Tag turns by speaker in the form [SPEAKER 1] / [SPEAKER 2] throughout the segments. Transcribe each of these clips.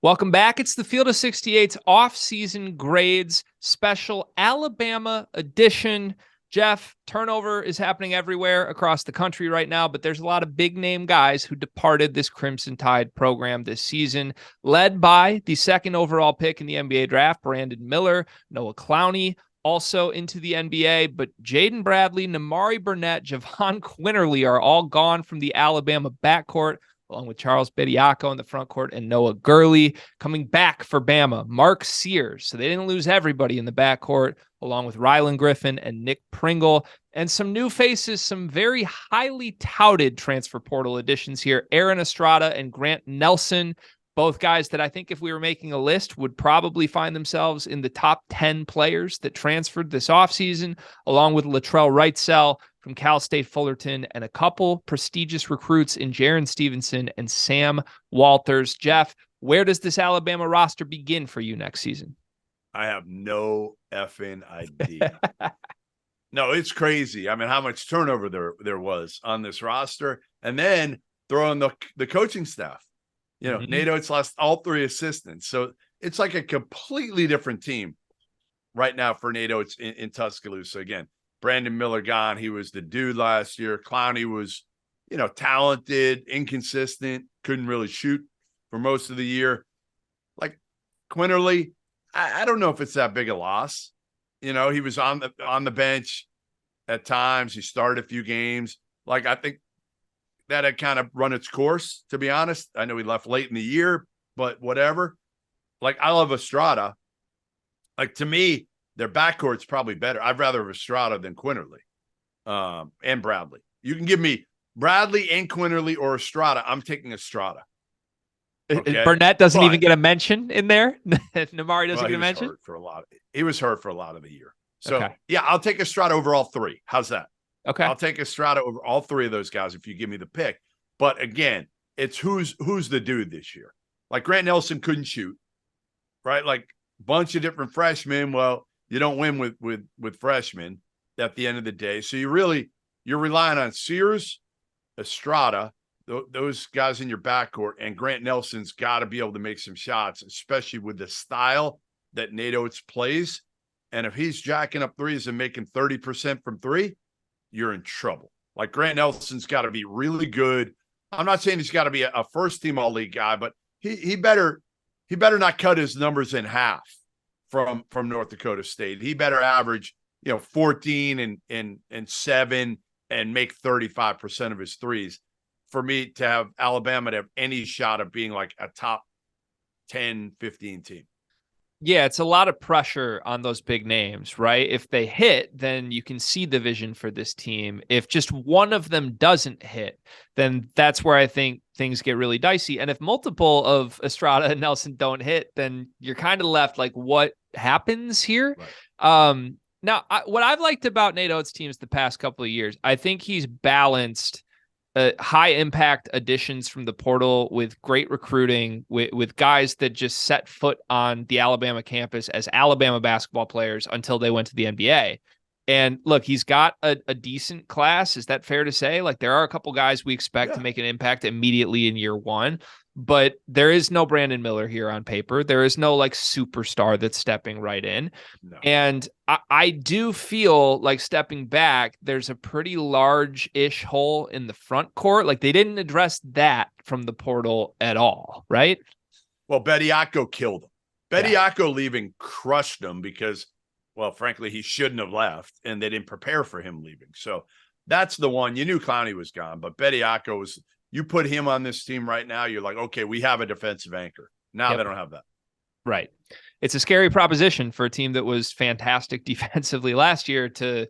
[SPEAKER 1] Welcome back. It's the Field of 68's off-season grades special Alabama edition. Jeff, turnover is happening everywhere across the country right now, but there's a lot of big-name guys who departed this Crimson Tide program this season, led by the second overall pick in the NBA draft, Brandon Miller, Noah Clowney, also into the NBA, but Jaden Bradley, Nimari Burnett, Javon Quinterly are all gone from the Alabama backcourt, along with Charles Bediako in the front court and Noah Gurley. Coming back for Bama, Mark Sears. So they didn't lose everybody in the backcourt, along with Rylan Griffin and Nick Pringle. And some new faces, some very highly touted transfer portal additions here. Aaron Estrada and Grant Nelson, both guys that I think if we were making a list would probably find themselves in the top 10 players that transferred this offseason, along with Latrell Wrightsell from Cal State Fullerton, and a couple prestigious recruits in Jaron Stevenson and Sam Walters. Jeff, where does this Alabama roster begin for you next season?
[SPEAKER 2] I have no effing idea. No, it's crazy. I mean, how much turnover there was on this roster. And then throw in the coaching staff. You know, Nate Oats lost all three assistants. So it's like a completely different team right now for Nate Oats in Tuscaloosa. Again, Brandon Miller gone. He was the dude last year. Clowney was, talented, inconsistent, couldn't really shoot for most of the year. Like Quinterly, I don't know if it's that big a loss. He was on the bench at times. He started a few games. Like, I think that had kind of run its course, to be honest. I know he left late in the year, but whatever. Like, I love Estrada. Like, to me, their backcourt's probably better. I'd rather have Estrada than Quinterly and Bradley. You can give me Bradley and Quinterly or Estrada. I'm taking Estrada.
[SPEAKER 1] Okay? Burnett doesn't even get a mention in there. Nimari doesn't get a mention.
[SPEAKER 2] He was hurt for a lot of the year. So, yeah, I'll take Estrada over all three. How's that?
[SPEAKER 1] Okay.
[SPEAKER 2] I'll take Estrada over all three of those guys if you give me the pick. But again, it's who's the dude this year. Like Grant Nelson couldn't shoot, right? Like a bunch of different freshmen. Well, you don't win with freshmen at the end of the day. So you're relying on Sears, Estrada, those guys in your backcourt, and Grant Nelson's got to be able to make some shots, especially with the style that Nate Oats plays. And if he's jacking up threes and making 30% from three, you're in trouble. Like Grant Nelson's got to be really good. I'm not saying he's got to be a first-team all-league guy, but he better not cut his numbers in half from North Dakota State. He better average, 14 and 7 and make 35% of his threes for me to have Alabama to have any shot of being like a top 10, 15 team.
[SPEAKER 1] Yeah, it's a lot of pressure on those big names, right? If they hit, then you can see the vision for this team. If just one of them doesn't hit, then that's where I think things get really dicey. And if multiple of Estrada and Nelson don't hit, then you're kind of left like, what happens here? Right. Now, what I've liked about Nate Oats' teams the past couple of years, I think he's balanced high impact additions from the portal with great recruiting, with guys that just set foot on the Alabama campus as Alabama basketball players until they went to the NBA. And look, he's got a decent class. Is that fair to say? Like, there are a couple guys we expect to make an impact immediately in year one, but there is no Brandon Miller here on paper. There is no like superstar that's stepping right in. No. And I do feel like stepping back, there's a pretty large-ish hole in the front court. Like, they didn't address that from the portal at all, right?
[SPEAKER 2] Well, Bediako killed him. Bediako leaving crushed him because, well, frankly, he shouldn't have left, and they didn't prepare for him leaving. So that's the one. You knew Clowney was gone, but Bediako was – you put him on this team right now, you're like, okay, we have a defensive anchor. Now they don't have that.
[SPEAKER 1] Right. It's a scary proposition for a team that was fantastic defensively last year to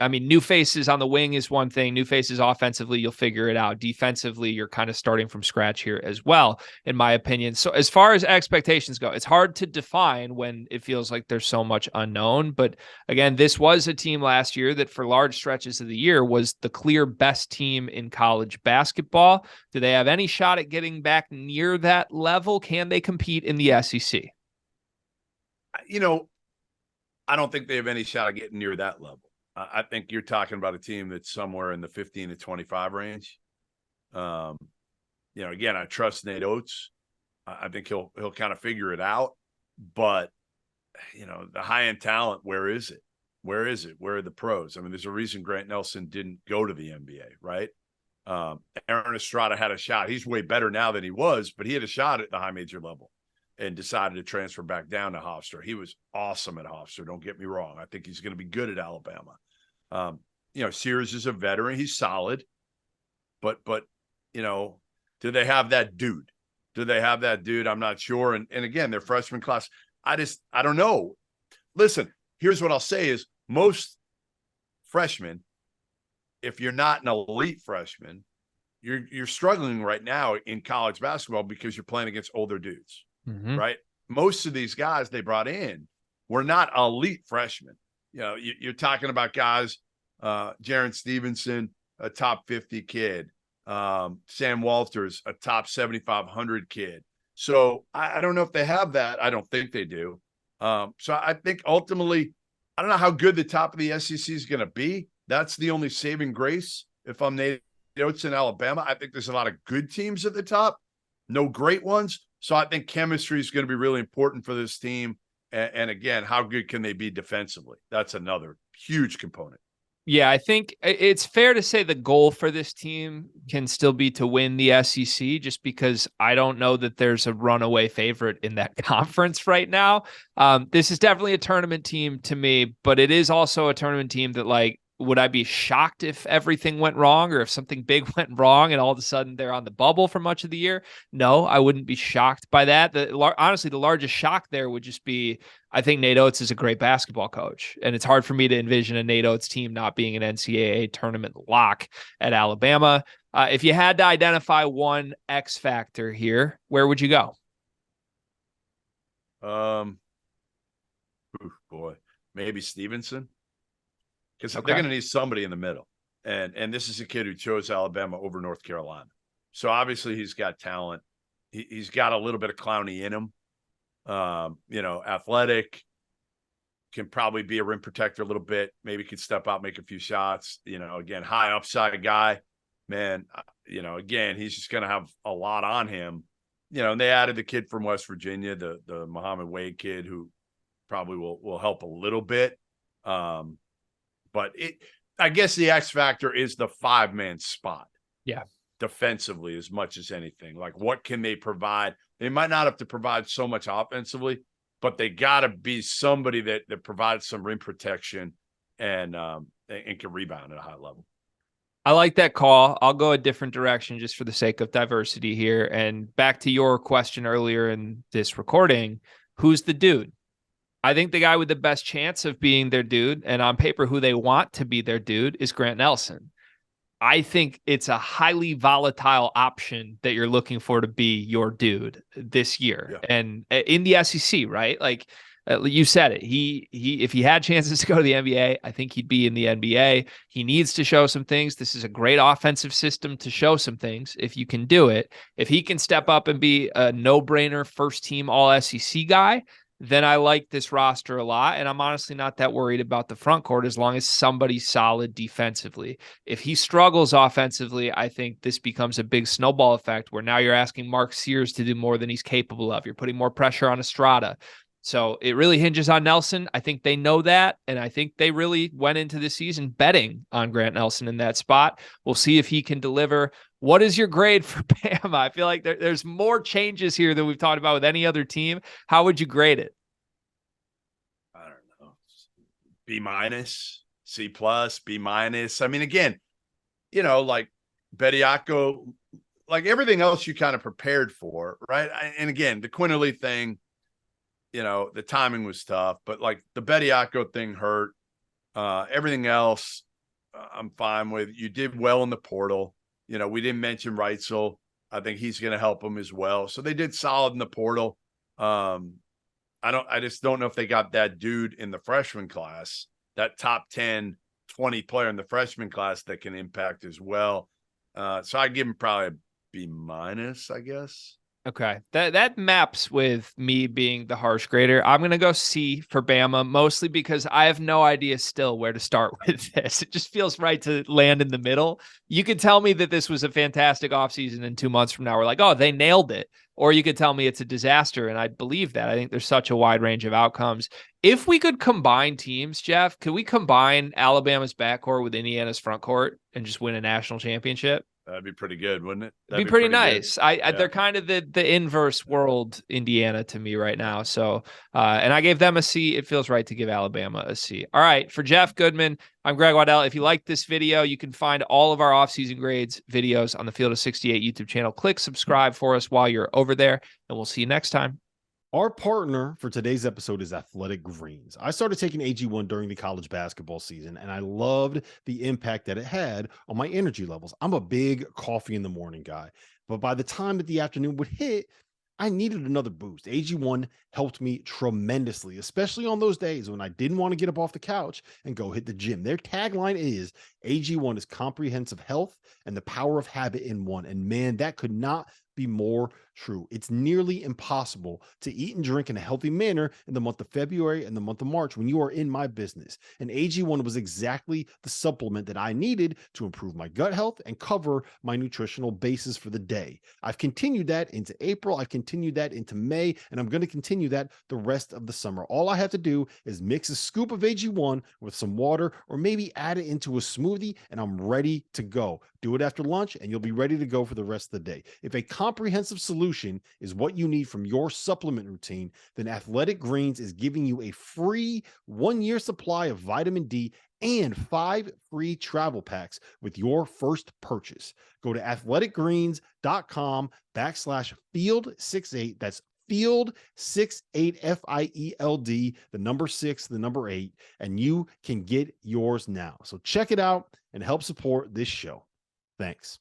[SPEAKER 1] new faces on the wing is one thing. New faces offensively, you'll figure it out. Defensively, you're kind of starting from scratch here as well, in my opinion. So as far as expectations go, it's hard to define when it feels like there's so much unknown. But again, this was a team last year that for large stretches of the year was the clear best team in college basketball. Do they have any shot at getting back near that level? Can they compete in the SEC?
[SPEAKER 2] I don't think they have any shot at getting near that level. I think you're talking about a team that's somewhere in the 15 to 25 range. Again, I trust Nate Oats. I think he'll kind of figure it out. But, the high-end talent, where is it? Where is it? Where are the pros? I mean, there's a reason Grant Nelson didn't go to the NBA, right? Aaron Estrada had a shot. He's way better now than he was, but he had a shot at the high major level and decided to transfer back down to Hofstra. He was awesome at Hofstra. Don't get me wrong. I think he's going to be good at Alabama. Sears is a veteran. He's solid, but do they have that dude? Do they have that dude? I'm not sure. And again, their freshman class, I don't know. Listen, here's what I'll say is most freshmen, if you're not an elite freshman, you're struggling right now in college basketball because you're playing against older dudes, right? Most of these guys they brought in were not elite freshmen. You're talking about guys, Jaron Stevenson, a top 50 kid, Sam Walters, a top 7,500 kid. So I don't know if they have that. I don't think they do. So I think ultimately, I don't know how good the top of the SEC is going to be. That's the only saving grace. If I'm Nate Oats in Alabama, I think there's a lot of good teams at the top, no great ones. So I think chemistry is going to be really important for this team. And again, how good can they be defensively? That's another huge component.
[SPEAKER 1] Yeah, I think it's fair to say the goal for this team can still be to win the SEC, just because I don't know that there's a runaway favorite in that conference right now. This is definitely a tournament team to me, but it is also a tournament team that, would I be shocked if everything went wrong or if something big went wrong and all of a sudden they're on the bubble for much of the year? No, I wouldn't be shocked by that. Honestly, the largest shock there would just be, I think Nate Oats is a great basketball coach, and it's hard for me to envision a Nate Oats team not being an NCAA tournament lock at Alabama. If you had to identify one X factor here, where would you go?
[SPEAKER 2] Boy, maybe Stevenson. Because
[SPEAKER 1] Okay.
[SPEAKER 2] they're going to need somebody in the middle. And this is a kid who chose Alabama over North Carolina. So obviously he's got talent. He's got a little bit of Clowney in him. Athletic, can probably be a rim protector a little bit. Maybe could step out, make a few shots. Again, high upside guy. Man, again, he's just going to have a lot on him. And they added the kid from West Virginia, the Muhammad Wade kid, who probably will help a little bit. But I guess the X factor is the 5-man spot.
[SPEAKER 1] Yeah.
[SPEAKER 2] Defensively, as much as anything. Like, what can they provide? They might not have to provide so much offensively, but they got to be somebody that provides some rim protection and can rebound at a high level.
[SPEAKER 1] I like that call. I'll go a different direction just for the sake of diversity here. And back to your question earlier in this recording, who's the dude? I think the guy with the best chance of being their dude, and on paper who they want to be their dude, is Grant Nelson. I think it's a highly volatile option that you're looking for to be your dude this year. Yeah. And in the SEC, right? You said it. He if he had chances to go to the NBA, I think he'd be in the NBA. He needs to show some things. This is a great offensive system to show some things if you can do it. If he can step up and be a no-brainer first team all SEC guy, then I like this roster a lot. And I'm honestly not that worried about the front court as long as somebody's solid defensively. If he struggles offensively, I think this becomes a big snowball effect where now you're asking Mark Sears to do more than he's capable of. You're putting more pressure on Estrada. So it really hinges on Nelson. I think they know that. And I think they really went into the season betting on Grant Nelson in that spot. We'll see if he can deliver. What is your grade for Bama? I feel like there's more changes here than we've talked about with any other team. How would you grade it?
[SPEAKER 2] I don't know. B-, C+, B-. I mean, again, like Bediako, like everything else you kind of prepared for, right? And again, the Quinterly thing, the timing was tough, but like the Bediako thing hurt. Everything else, I'm fine with. You did well in the portal. We didn't mention Reitzel. I think he's going to help them as well. So they did solid in the portal. I just don't know if they got that dude in the freshman class, that top 10, 20 player in the freshman class that can impact as well. So I give him probably a B-, I guess.
[SPEAKER 1] Okay. That maps with me being the harsh grader. I'm going to go C for Bama, mostly because I have no idea still where to start with this. It just feels right to land in the middle. You could tell me that this was a fantastic offseason, and 2 months from now, we're like, oh, they nailed it. Or you could tell me it's a disaster, and I'd believe that. I think there's such a wide range of outcomes. If we could combine teams, Jeff, could we combine Alabama's backcourt with Indiana's front court and just win a national championship?
[SPEAKER 2] That'd be pretty good, wouldn't it?
[SPEAKER 1] It'd
[SPEAKER 2] That'd
[SPEAKER 1] be pretty
[SPEAKER 2] good.
[SPEAKER 1] nice. They're kind of the inverse world Indiana to me right now. So, and I gave them a C. It feels right to give Alabama a C. All right, for Jeff Goodman, I'm Greg Waddell. If you like this video, you can find all of our offseason grades videos on the Field of 68 YouTube channel. Click subscribe for us while you're over there, and we'll see you next time.
[SPEAKER 3] Our partner for today's episode is Athletic Greens. I started taking AG1 during the college basketball season, and I loved the impact that it had on my energy levels. I'm a big coffee in the morning guy, but by the time that the afternoon would hit, I needed another boost. AG1 helped me tremendously, especially on those days when I didn't want to get up off the couch and go hit the gym. Their tagline is AG1 is comprehensive health and the power of habit in one. And man, that could not be more true. It's nearly impossible to eat and drink in a healthy manner in the month of February and the month of March when you are in my business. And AG1 was exactly the supplement that I needed to improve my gut health and cover my nutritional basis for the day. I've continued that into April. I've continued that into May, and I'm going to continue that the rest of the summer. All I have to do is mix a scoop of AG1 with some water, or maybe add it into a smoothie, and I'm ready to go. Do it after lunch, and you'll be ready to go for the rest of the day. If a comprehensive solution is what you need from your supplement routine, then Athletic Greens is giving you a free 1-year supply of vitamin D and 5 free travel packs with your first purchase. Go to athleticgreens.com/field68. That's field 68 FIELD, the number 6, the number 8, and you can get yours now. So check it out and help support this show. Thanks.